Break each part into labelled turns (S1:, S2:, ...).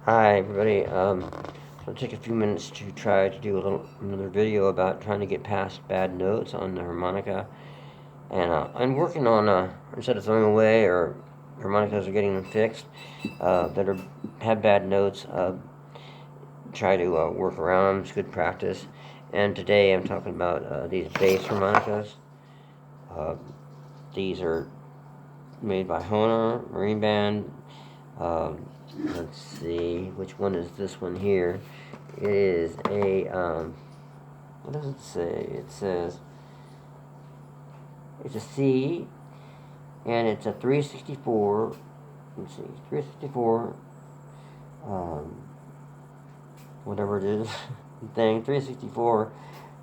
S1: Hi everybody. I'll take a few minutes to try to do another video about trying to get past bad notes on the harmonica. And I'm working on instead of throwing away or harmonicas or getting them fixed that have bad notes. Try to work around them. It's good practice. And today I'm talking about these bass harmonicas. Uh, these are made by Hohner Marine Band. Let's see, which one is this one here? It is a, what does it say? It says, it's a C, and it's a 364, let's see, 364, whatever it is, thing, 364,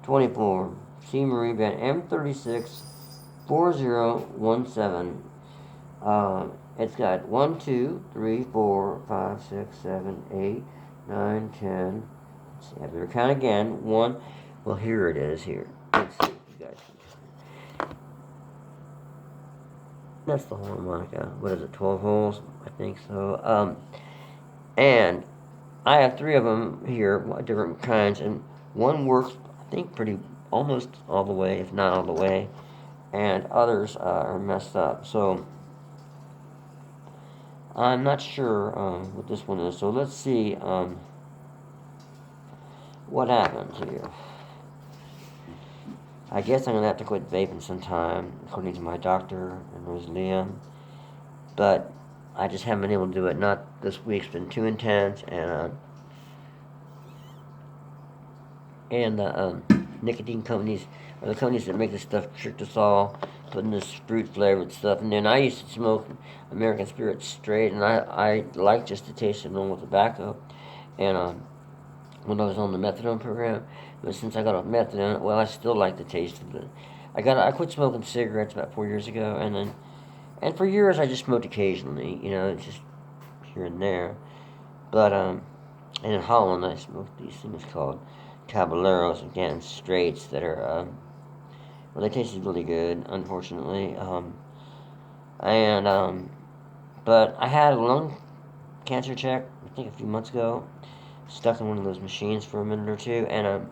S1: 24, C Marine Band, M36, 4017, it's got 1, 2, 3, 4, 5, 6, 7, 8, 9, 10. Let's see, I better count again. 1. Well, here it is. Here. Let's see if you guys can. That's the whole harmonica. What is it? 12 holes? I think so. And I have 3 of them here, different kinds, and one works, I think, pretty almost all the way, if not all the way, and others are messed up. So I'm not sure what this one is, so let's see what happens here. I guess I'm going to have to quit vaping sometime, according to my doctor and Rosalia, but I just haven't been able to do it. Not this week, it's been too intense, and the nicotine companies, or the companies that make this stuff, tricked us all, putting this fruit-flavored stuff. And then I used to smoke American Spirit straight, and I like just the taste of normal tobacco. And when I was on the methadone program, but since I got off methadone, well, I still like the taste of it. I quit smoking cigarettes about 4 years ago, and for years I just smoked occasionally, just here and there. But and in Holland I smoked these things called Caballeros, again, straights that are, well, they tasted really good, unfortunately. But I had a lung cancer check, I think a few months ago, stuck in one of those machines for a minute or two, and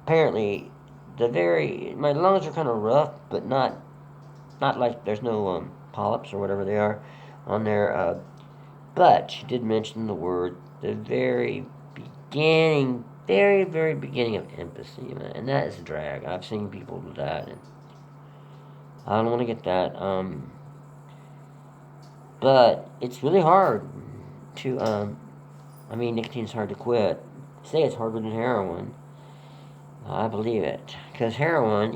S1: apparently my lungs are kind of rough, but not like there's no polyps or whatever they are on there. But she did mention the very very beginning of emphysema, and that is a drag. I've seen people do that, and I don't want to get that. But it's really hard to, nicotine's hard to quit. Say it's harder than heroin. I believe it. Because heroin,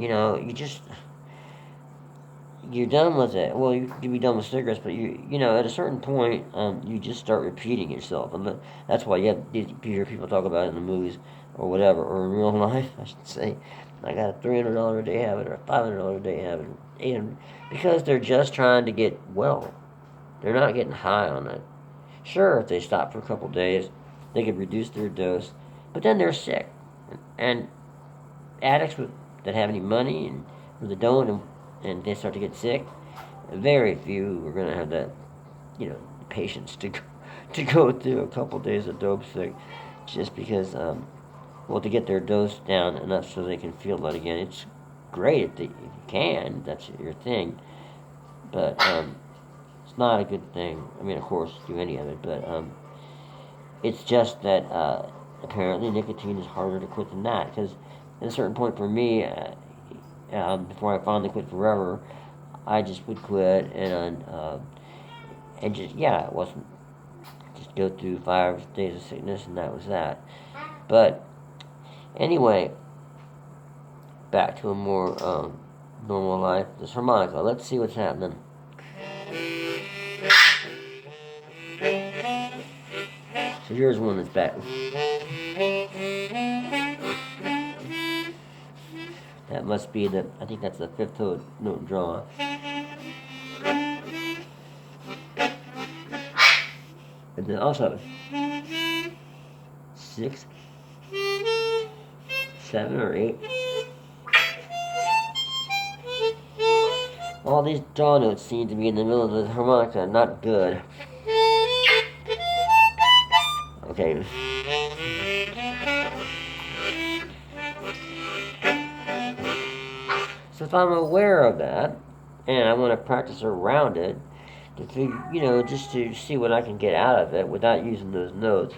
S1: you're done with it. Well, you can be done with cigarettes, but at a certain point, you just start repeating yourself. And that's why you hear people talk about it in the movies or whatever, or in real life, I should say. I got a $300 a day habit or a $500 a day habit, because they're just trying to get well. They're not getting high on it. Sure, if they stop for a couple days, they could reduce their dose, but then they're sick. And addicts that have any money and who they don't, and they start to get sick, very few are going to have that, patience to go through a couple days of dope sick, just because, to get their dose down enough so they can feel that again. It's great if you can, that's your thing, but it's not a good thing. I mean, of course, do any of it, but it's just that apparently nicotine is harder to quit than that, because at a certain point for me, before I finally quit forever, I just would quit and just, it wasn't, just go through 5 days of sickness and that was that. But anyway, back to a more normal life. This harmonica, let's see what's happening. So here's one that's back. That must be I think that's the 5th note draw. And then also 6, 7, or 8. All these draw notes seem to be in the middle of the harmonica, not good. Okay. So if I'm aware of that, and I want to practice around it, just to see what I can get out of it without using those notes.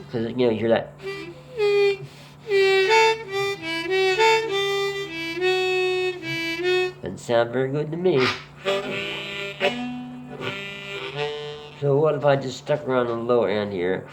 S1: Because, you hear that. Doesn't sound very good to me. So what if I just stuck around the low end here?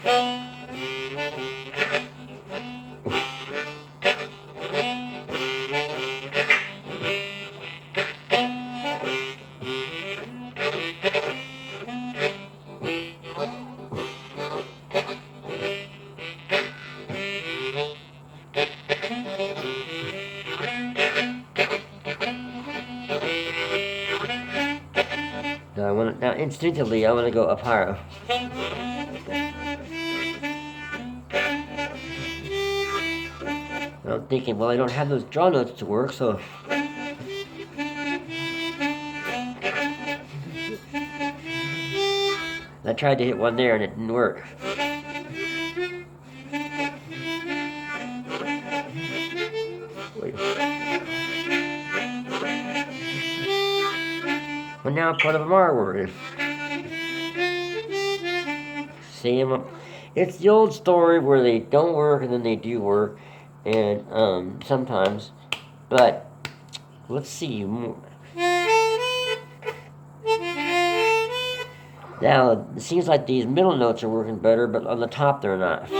S1: Now instinctively I want to go up higher. And I'm thinking, well, I don't have those draw notes to work, so I tried to hit one there and it didn't work. But now part of them are working. See, it's the old story where they don't work and then they do work, and sometimes. But let's see. Now it seems like these middle notes are working better, but on the top they're not.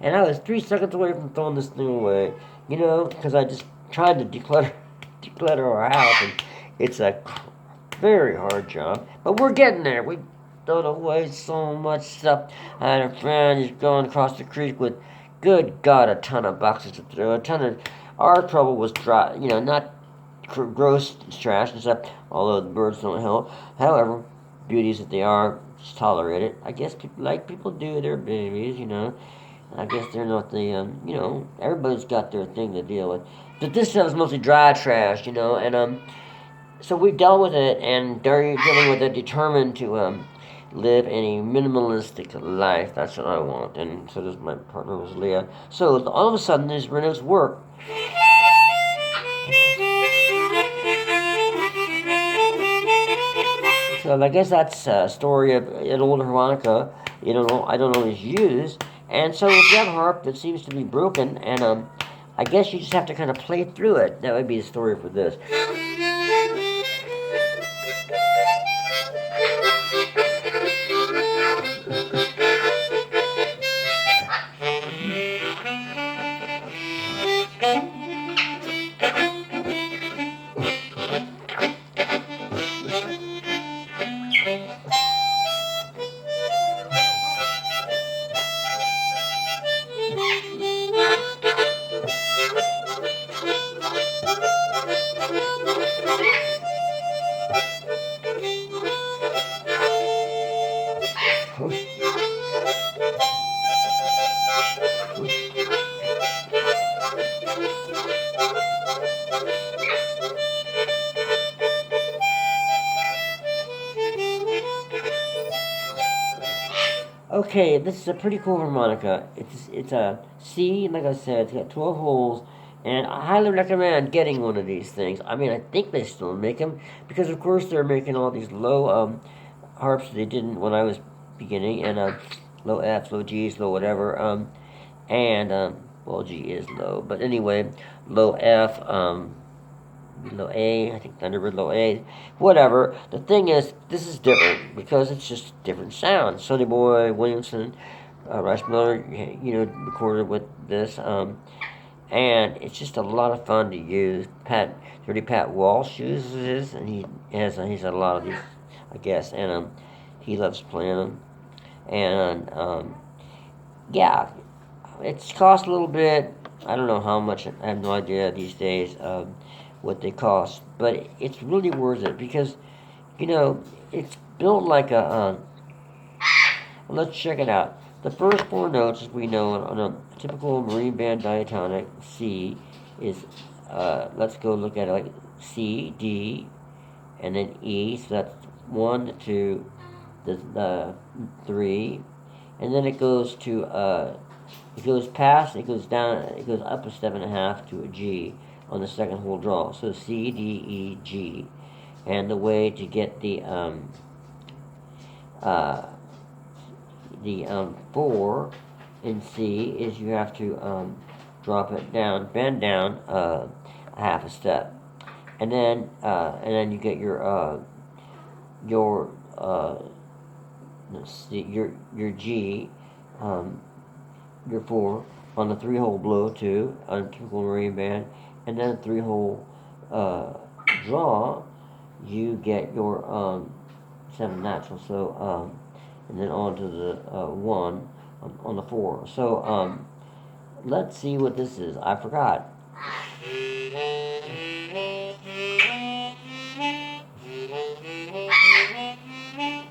S1: And I was 3 seconds away from throwing this thing away, because I just tried to declutter our house, and it's a very hard job. But we're getting there. We've thrown away so much stuff. I had a friend who's going across the creek with, good God, a ton of boxes to throw. Our trouble was dry, not gross trash and stuff, although the birds don't help. However, beauties that they are, just tolerate it. I guess people do, their babies, I guess they're not the, everybody's got their thing to deal with. But this stuff is mostly dry trash, and so we dealt with it, and dealing with it, determined to live a minimalistic life. That's what I want, and so does my partner, was Leah. So all of a sudden, these rhythms work. So I guess that's a story of an old harmonica. I don't always use. And so if you have a harp that seems to be broken, and I guess you just have to kind of play through it. That would be the story for this. Okay, this is a pretty cool harmonica. It's a C, like I said, it's got 12 holes, and I highly recommend getting one of these things. I mean, I think they still make them, because of course they're making all these low harps they didn't when I was beginning, and low Fs, low Gs, low whatever, well, G is low, but anyway, low F, low A, I think Thunderbird low A, whatever. The thing is, this is different because it's just different sounds. Sonny Boy, Williamson, Rice Miller, recorded with this, and it's just a lot of fun to use. Dirty Pat Walsh uses this, and he's had a lot of these, I guess, and he loves playing them, and yeah, it's cost a little bit. I don't know how much. I have no idea these days what they cost, but it's really worth it because it's built like a. Let's check it out. The first four notes, as we know, on a typical Marine Band diatonic, C, is, let's go look at it like C, D, and then E, so that's 1, 2, the 3, and then it goes to, it goes down, it goes up a step and a half to a G on the second whole draw. So C, D, E, G. And the way to get the 4 in C is you have to drop it down, bend down a half a step, and then you get your G, your 4 on the 3-hole blow too on typical Marine Band, and then 3-hole draw. You get your 7 natural. So and then on to the 1 on the 4. So let's see what this is. I forgot.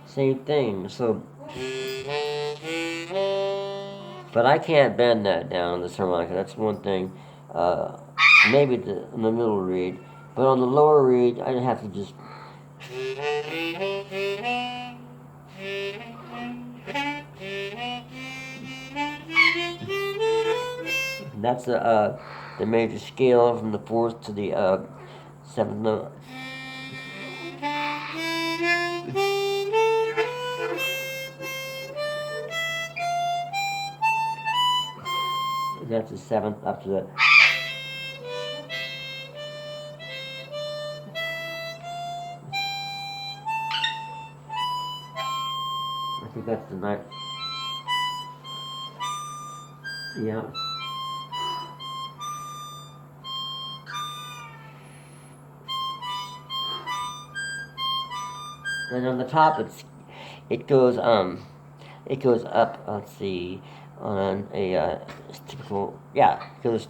S1: Same thing. So, but I can't bend that down on this harmonica. That's one thing. Maybe in the middle reed, but on the lower reed, I have to just. That's the major scale from the 4th to the 7th note. That's the 7th up to the. I think that's the 9th. Yeah. And on the top, it goes up. Let's see, on a typical, it goes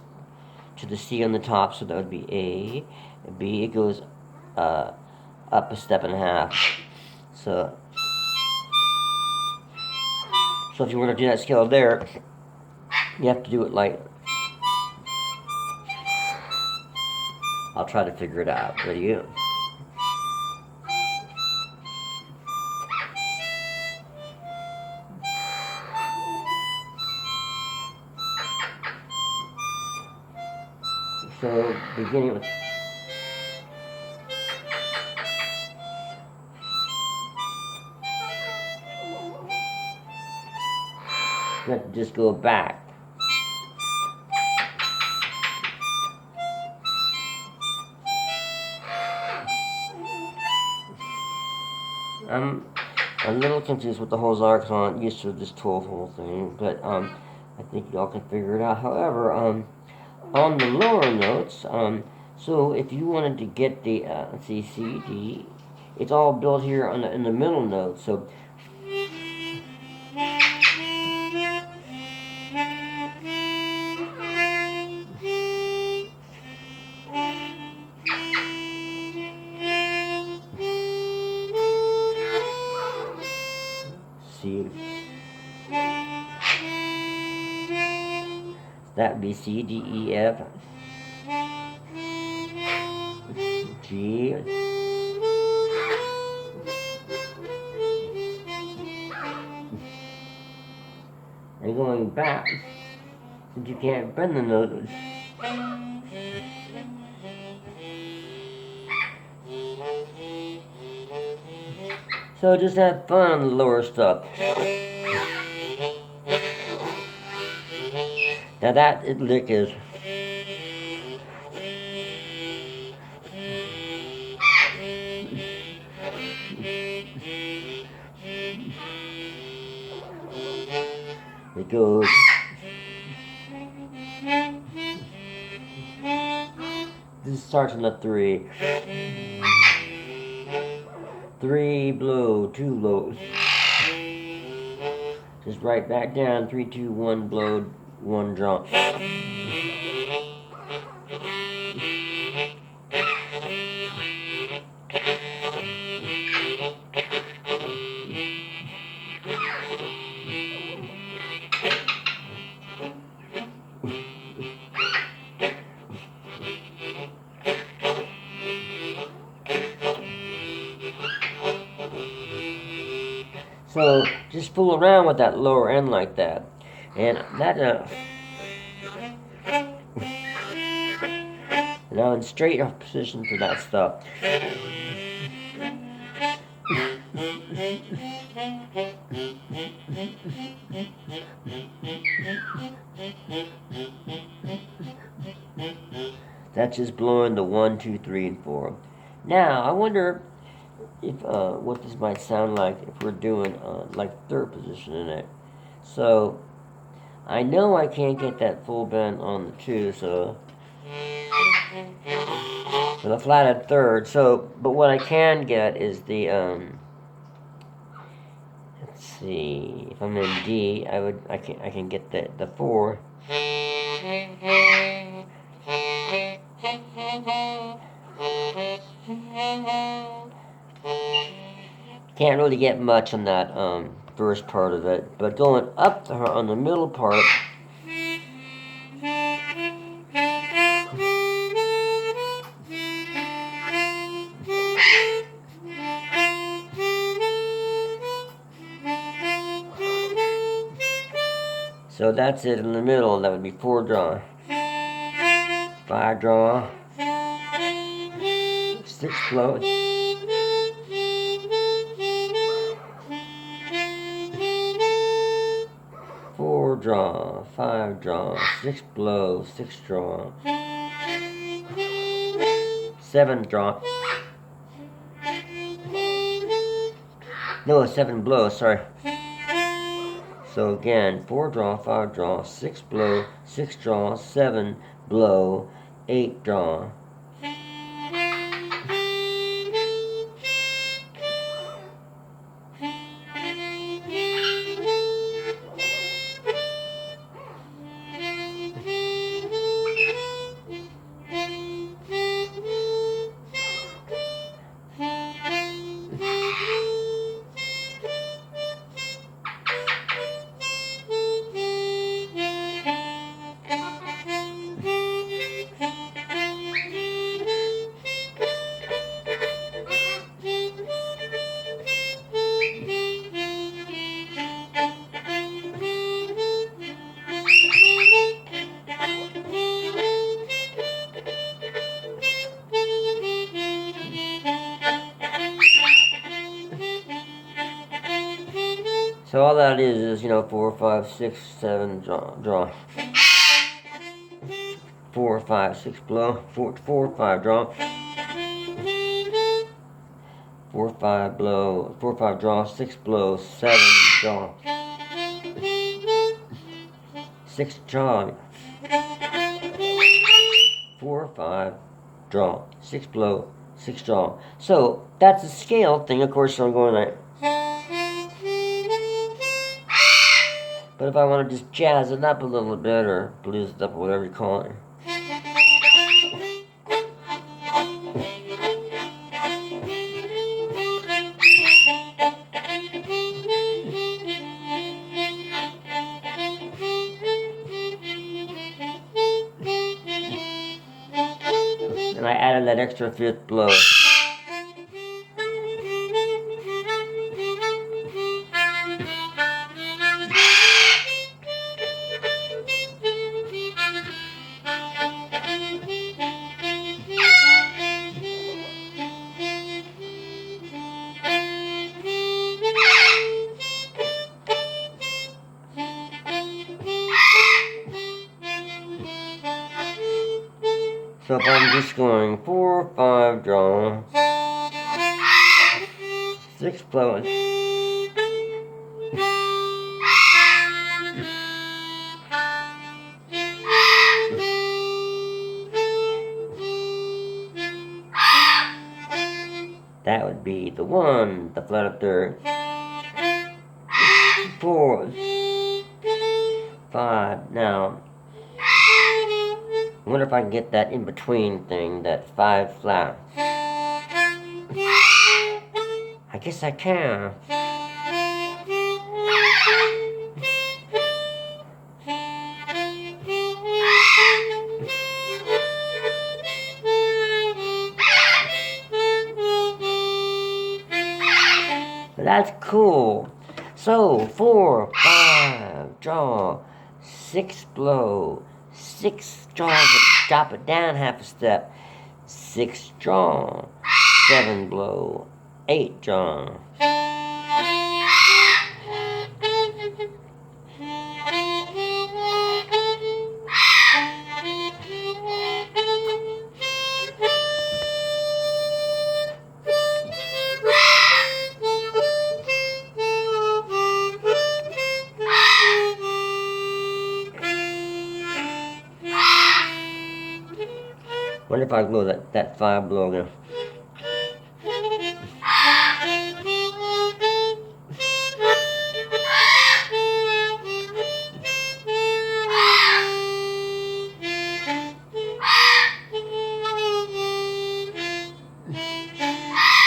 S1: to the C on the top, so that would be A. B, it goes up a step and a half. So if you want to do that scale there, you have to do it like. I'll try to figure it out. Ready? So beginning with. You have to just go back. I'm a little confused with the whole arcs on used to this 12-hole thing, but I think y'all can figure it out. However, on the lower notes, so if you wanted to get the let's see, C, D, it's all built here in the middle note. So C. That would be C, D, E, F, G, and going back, since you can't bend the notes. So just have fun on the lower stuff. Now that lick is. It goes. This starts on the 3. 3 blow, 2 blows. Just right back down. 3, 2, 1 blow, 1 draw. So just fool around with that lower end like that, and that now in straight up position for that stuff. That's just blowing the 1, 2, 3, and 4. Now I wonder if what this might sound like if we're doing like third position in it. So I know I can't get that full bend on the 2, so with a flatted third. So, but what I can get is the let's see, if I'm in D, I can get the 4. Can't really get much on that first part of it, but going up to her on the middle part. So that's it in the middle. That would be 4 draw, 5 draw, 6 blow, 4 draw, 5 draw, 6 blow, 6 draw, 7 draw. No, 7 blow. Sorry. So again, 4 draw, 5 draw, 6 blow, 6 draw, 7 blow, 8 draw. So all that is 4, 5, 6, 7 draw. 4, 5, 6 blow. 4, 5 draw. 4, 5 blow. 4, 5 draw. 6 blow. 7 draw. 6 draw. 4, 5 draw. 6 blow. 6 draw. So that's a scale thing. Of course, I'm going like. But if I want to just jazz it up a little bit, or blues it up, or whatever you call it. And I added that extra 5th blow. So if I'm just going 4, 5 draw, 6 blowing, That would be the 1, the flat of 3rd, 4, 5. Now, I wonder if I can get that in between thing, that 5 flat. I guess I can. That's cool. So 4, 5, draw, 6 blow, 6 draw, drop it down half a step, 6 draw, 7 blow, 8 draw. Wonder if I can blow that 5 blow again.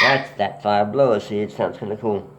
S1: That's that 5 blow. See, it sounds kind of cool.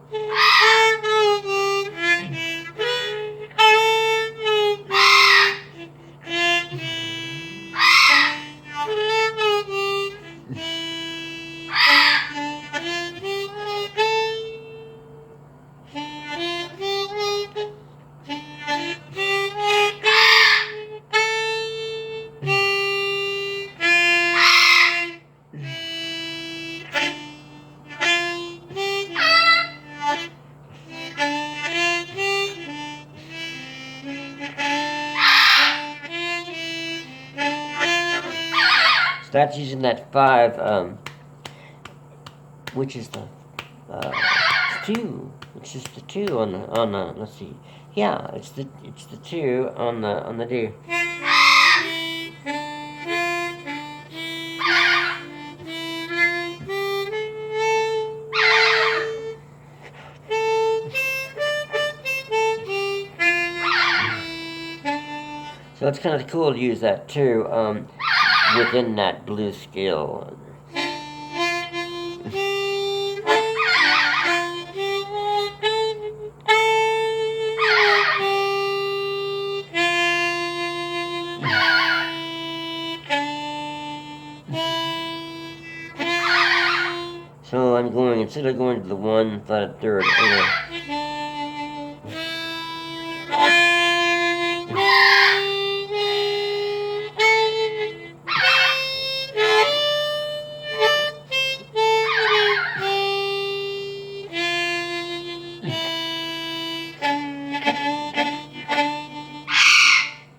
S1: So that's using that 5, which is the 2, which is the 2 on the let's see, yeah, it's the 2 on the D. So it's kind of cool to use that too, within that blues scale. So I'm going, instead of going to the 1 flat of 3rd,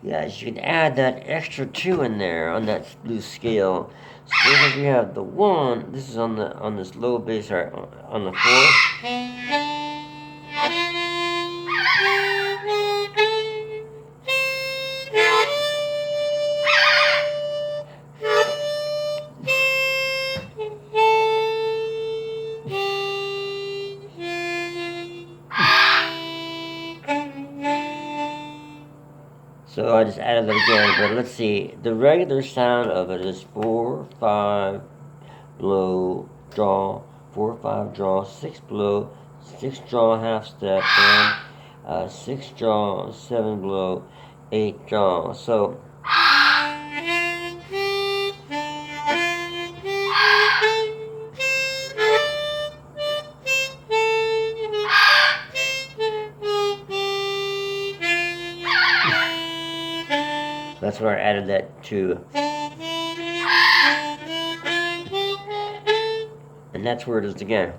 S1: yes, you can add that extra 2 in there on that blues scale. So if you have the 1, this is on this low bass, right, on the 4. So I just added that again, but let's see. The regular sound of it is 4, 5, blow, draw, 4, 5, draw, 6 blow, 6 draw, half step, and 6 draw, 7 blow, 8 draw. So that's where I added that to. And that's where it is again.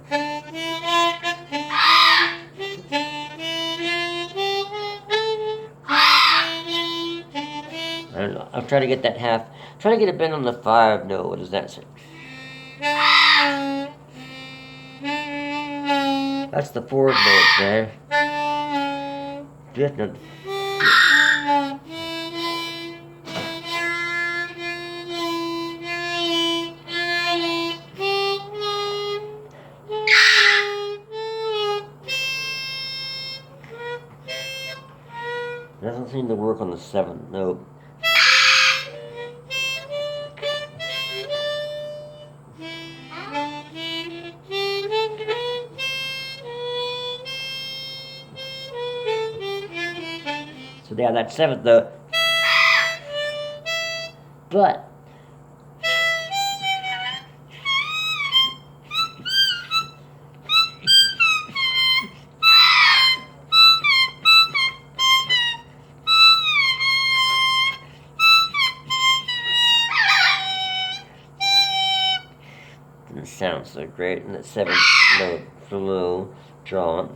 S1: And I'll try to get that half, try to get a bend on the 5 note. What does that say? That's the 4th note there. 5th note. Doesn't seem to work on the 7th note. So yeah, that 7th note. But it sounds so great, and that 7th note below drawn.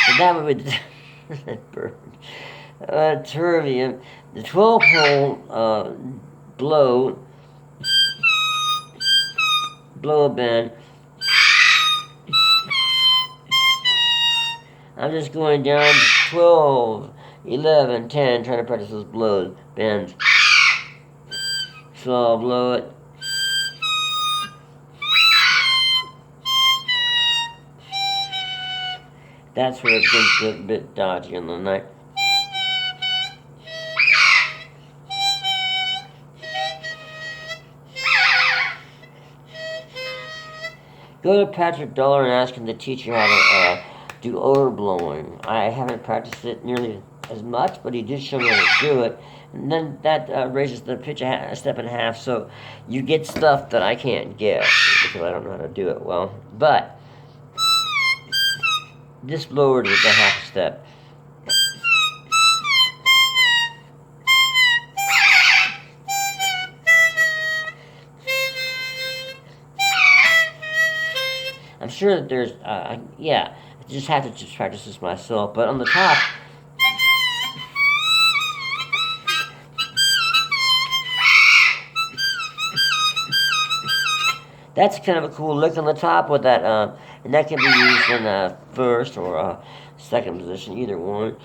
S1: So that would be that bird. Terbium, the 12-hole blow bend. I'm just going down to 12, 11, 10, trying to practice those blows, bends. So I'll blow it. That's where it gets a bit dodgy on the night. Go to Patrick Dollar and ask him to teach you how to do overblowing. I haven't practiced it nearly as much, but he did show me how to do it. And then that raises the pitch a step and a half, so you get stuff that I can't get because I don't know how to do it well. But this lowered it a half step. I'm sure that there's, yeah, I just have to just practice this myself. But on the top, that's kind of a cool lick on the top with that, and that can be used in first or second position, either one.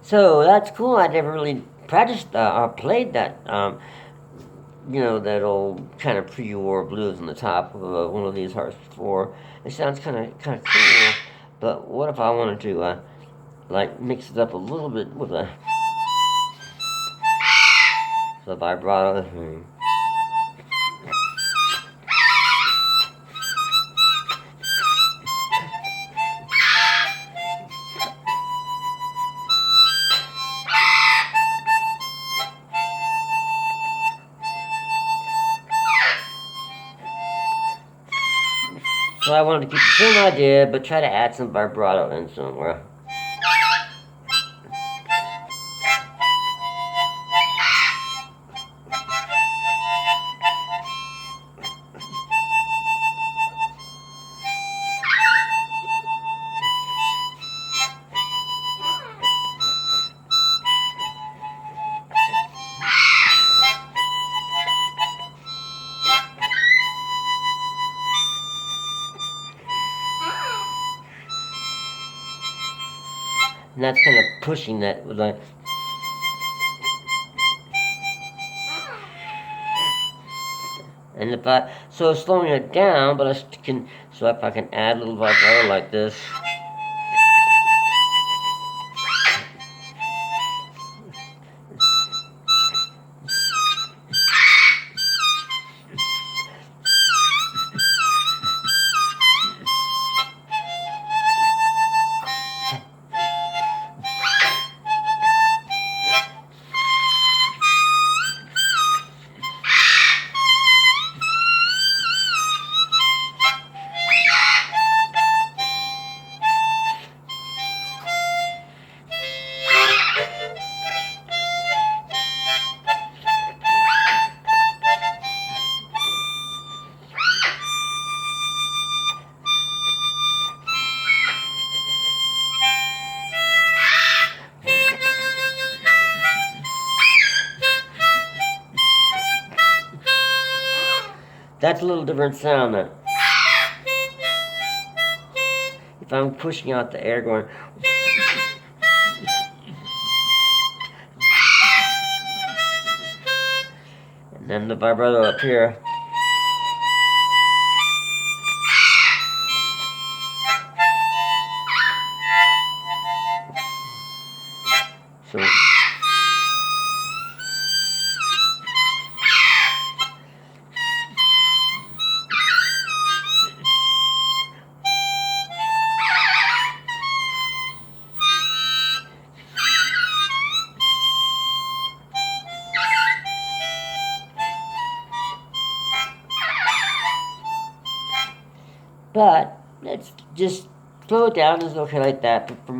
S1: So that's cool. I never really practiced or played that, that old kind of pre-war blues on the top of one of these harps before. It sounds kind of cool. But what if I wanted to like mix it up a little bit with a vibrato. So I wanted to keep the same idea, but try to add some vibrato in somewhere. And that's kind of pushing that with like. And if I, so slowing it down, but I can, so if I can add a little vibrato like this. That's a little different sound then. If I'm pushing out the air going. And then the vibrato up here. So. But let's just slow it down. It's okay like that. But for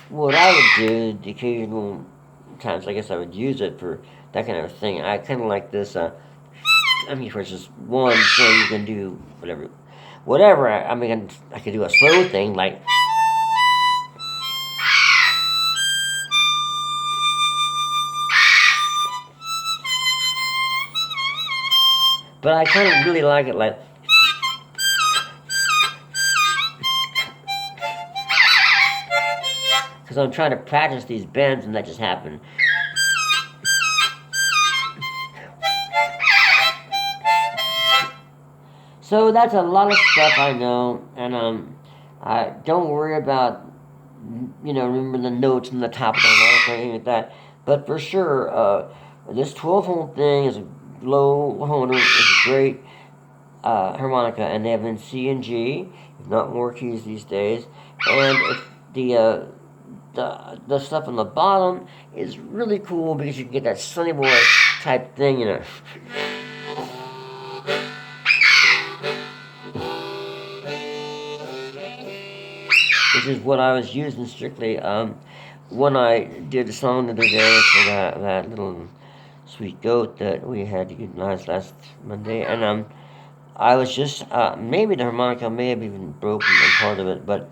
S1: what I would do, the occasional times, I guess I would use it for that kind of thing. I kind of like this. I mean, for instance, one thing you can do whatever. I mean, I could do a slow thing like. But I kind of really like it like. Because I'm trying to practice these bends and that just happened. So that's a lot of stuff I know, and I don't worry about remember the notes in the top of the harp or anything like that. But for sure, this 12-hole thing is a low Hohner. It's a great harmonica, and they have in C and G, if not more keys these days. And if the stuff on the bottom is really cool because you can get that Sonny Boy type thing, Which is what I was using strictly when I did the song the other day for that little sweet goat that we had utilized last Monday, and I was just maybe the harmonica may have even broken a part of it, but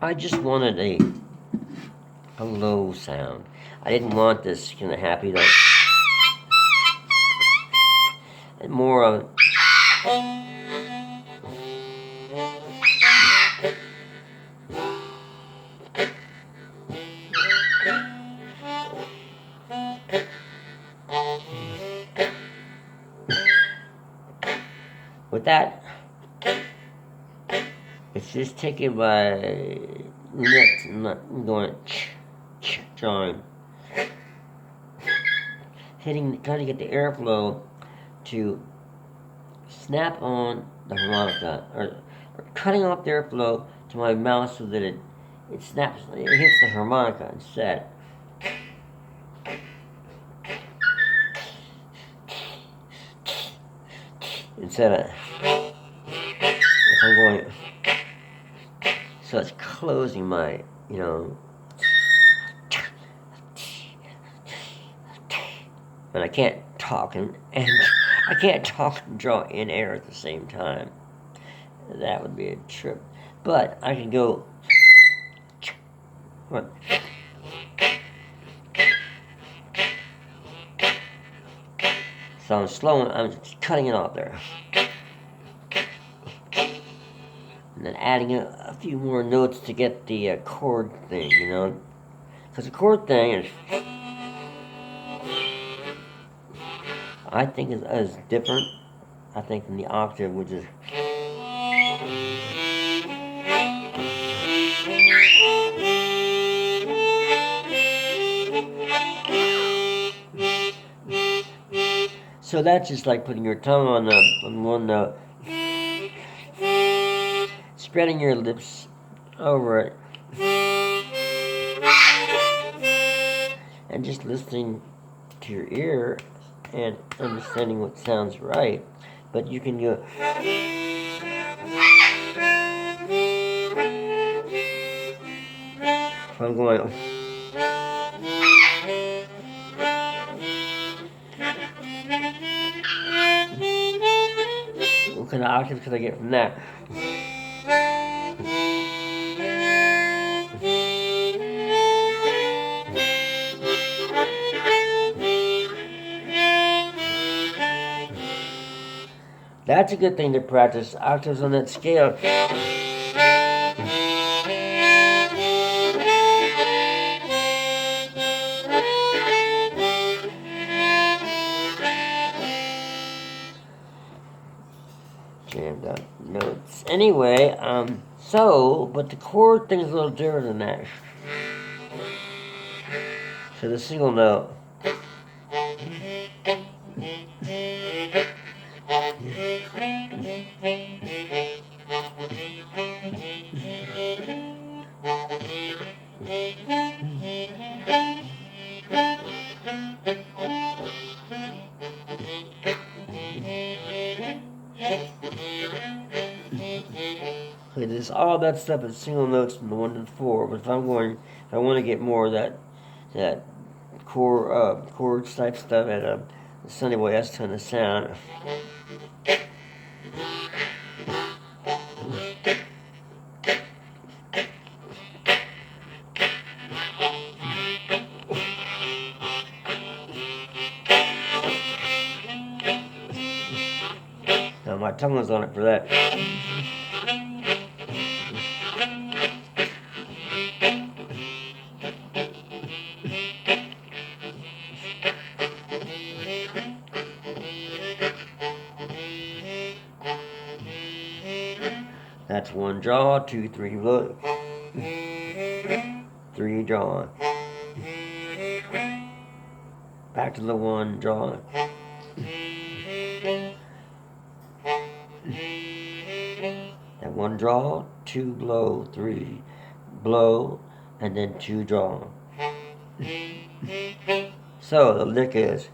S1: I just wanted a low sound. I didn't want this kind of happy like more of. With that, it's just taken by lips and I'm going drawing, trying to get the airflow to snap on the harmonica, or cutting off the airflow to my mouth so that it snaps, it hits the harmonica instead. Instead of, if I'm going, so it's closing my, and I can't talk and I can't talk and draw in air at the same time. That would be a trip. But I can go. What? So I'm slowing. I'm just cutting it off there, and then adding a few more notes to get the chord thing. Because the chord thing is, I think, is different. I think than the octave, which is. So that's just like putting your tongue on one note, spreading your lips over it, and just listening to your ear and understanding what sounds right. But you can go. If I'm going. What kind of octaves could I get from that? That's a good thing to practice, octaves on that scale. Jammed out notes. Anyway, but the chord thing is a little different than that. So the single note. Okay, this all that stuff is single notes from the 1 to the 4. But if I want to get more of that chords type stuff at the Sunday Boy S tone of sound. Now my tongue was on it for that. That's 1 draw, 2, 3 look, 3 draw. Back to the 1 draw. That 1 draw, 2 blow, 3 blow, and then 2 draw. So the lick is.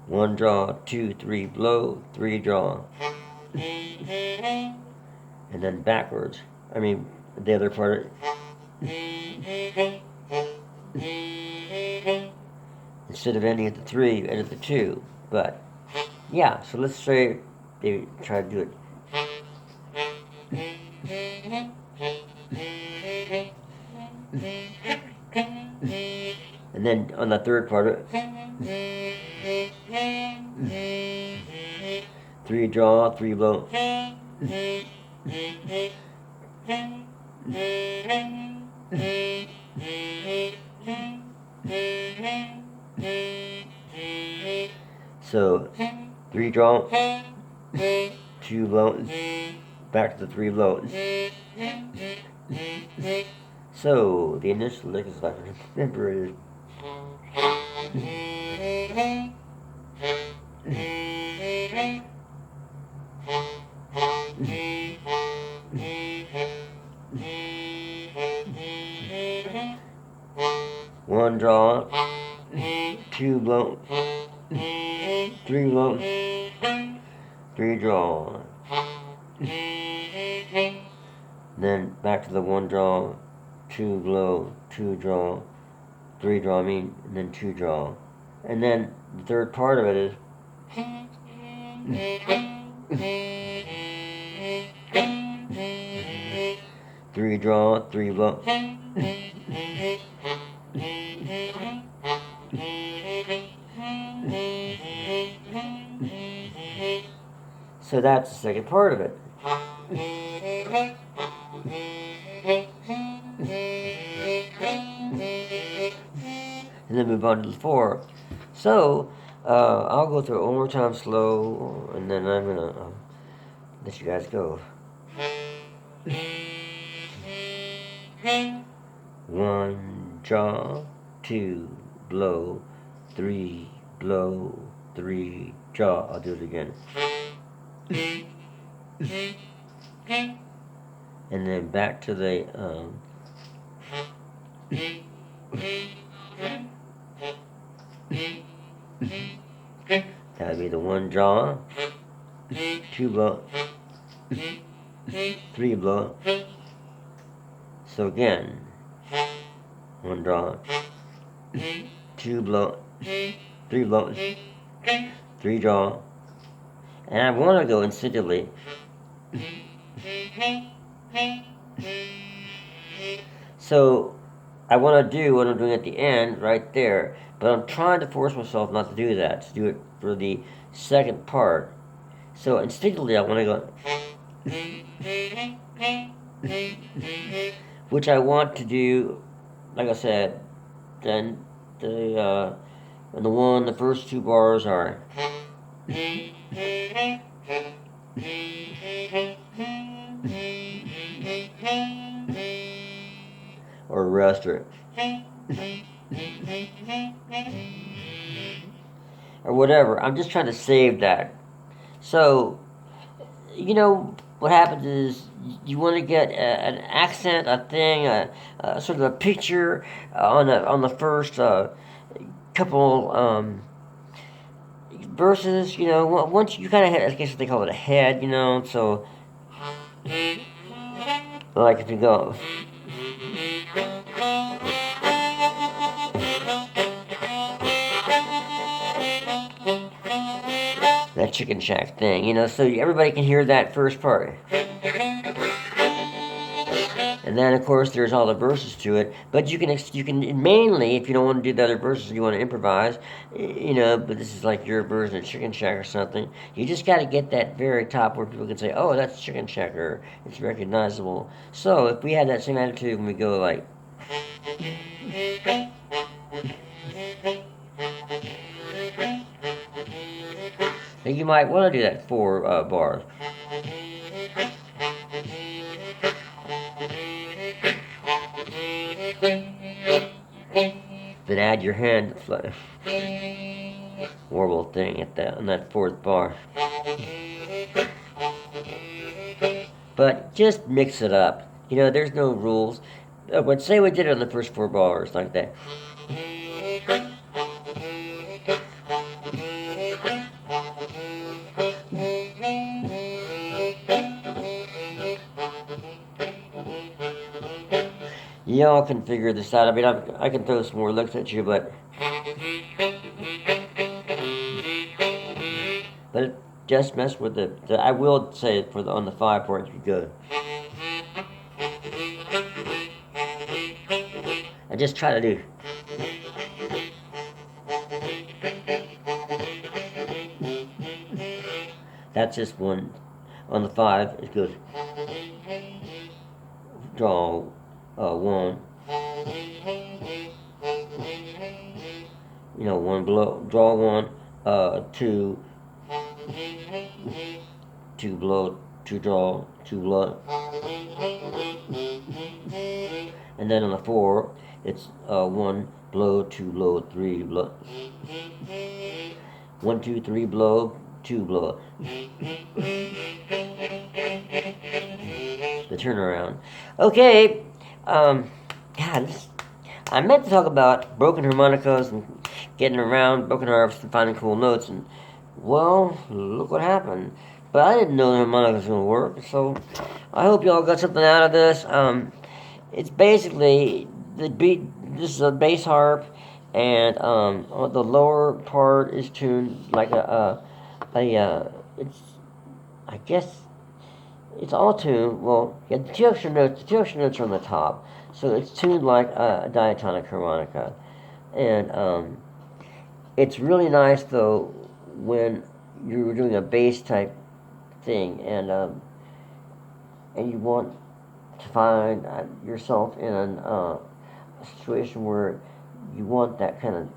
S1: One draw, 2, 3 blow, 3 draw, and then backwards. I mean, the other part. Instead of ending at the 3, you end at the 2. But yeah, so let's say they try to do it. And then on the third part, 3 draw, 3 blow. So 3 draw, 2 blow, back to the 3 blow. So the initial lick is like I remember it is. One draw, 2 blow, 3 blow, 3 draw. Then back to the 1 draw, 2 blow, 2 draw, 3 draw, and then 2 draw. And then the third part of it is 3 draw, 3 blow. So that's the second part of it. And then move on to the 4. So I'll go through it one more time slow, and then I'm gonna let you guys go. 1 draw, 2 blow, 3 blow, 3 draw. I'll do it again. And then back to the that would be the 1 draw, 2 blow, 3 blow. So again, 1 draw, 2 blow, 3 blow, 3 draw, and I want to go instinctively. So I want to do what I'm doing at the end right there, but I'm trying to force myself not to do that, to do it for the second part. So instinctively I want to go, which I want to do, like I said, then the first 2 bars are or rest or whatever. I'm just trying to save that. So, you know, what happens is you want to get an accent, a thing, sort of a picture on the first couple verses. You know, once you kind of hit, I guess they call it a head. You know, so like if you go. That chicken shack thing, you know, so everybody can hear that first part. And then, of course, there's all the verses to it. But you can mainly, if you don't want to do the other verses, you want to improvise, you know. But this is like your version of Chicken Shack or something. You just got to get that very top where people can say, "Oh, that's Chicken Shack," or it's recognizable. So if we had that same attitude when we go like. Then you might want to do that 4 bars. Then add your hand warble thing on that 4th bar. But just mix it up. You know, there's no rules. But say we did it on the first 4 bars like that. Y'all can figure this out. I mean, I can throw some more looks at you, but just mess with the I will say it on the 5 part you good. I just try to do. That's just one. On the 5, it's good. Draw 1. You know, 1 blow. Draw 1. two blow, two draw, two blow, and then on the 4, it's 1 blow, 2 blow, 3 blow, 1 2 3 blow, 2 blow. The turnaround. Okay, God, I meant to talk about broken harmonicas and getting around broken harps and finding cool notes, and well, look what happened. But I didn't know the harmonica was going to work, so I hope y'all got something out of this. It's basically the beat. This is a bass harp, and the lower part is tuned like it's, I guess it's all tuned. Well, yeah, the two extra notes. The two extra notes are on the top, so it's tuned like a diatonic harmonica, and it's really nice though when you're doing a bass type thing, and you want to find yourself in a situation where you want that kind of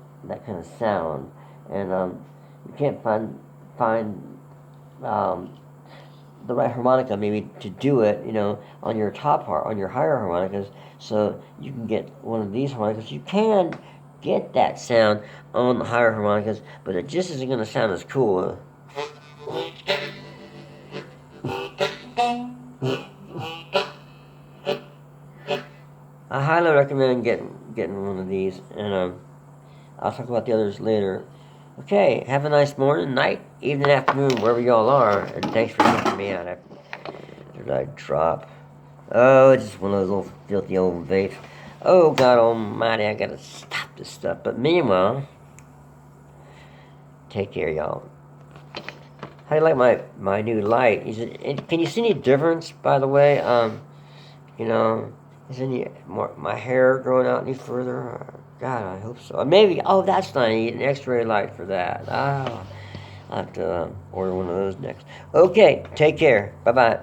S1: sound, and you can't find the right harmonica maybe to do it, on your on your higher harmonicas, so you can get one of these harmonicas. You can get that sound on the higher harmonicas, but it just isn't going to sound as cool. I highly recommend getting one of these, and I'll talk about the others later. Okay, have a nice morning, night, evening, afternoon, wherever y'all are, and thanks for checking me out. Did I drop? Oh, it's just one of those little filthy old vapes. Oh, God almighty, I gotta stop this stuff. But meanwhile, take care, y'all. How do you like my new light? Can you see any difference, by the way? Is any more my hair growing out any further? God, I hope so. Maybe. Oh, that's nice. I need an X-ray light for that. I'll have to order one of those next. Okay, take care. Bye bye.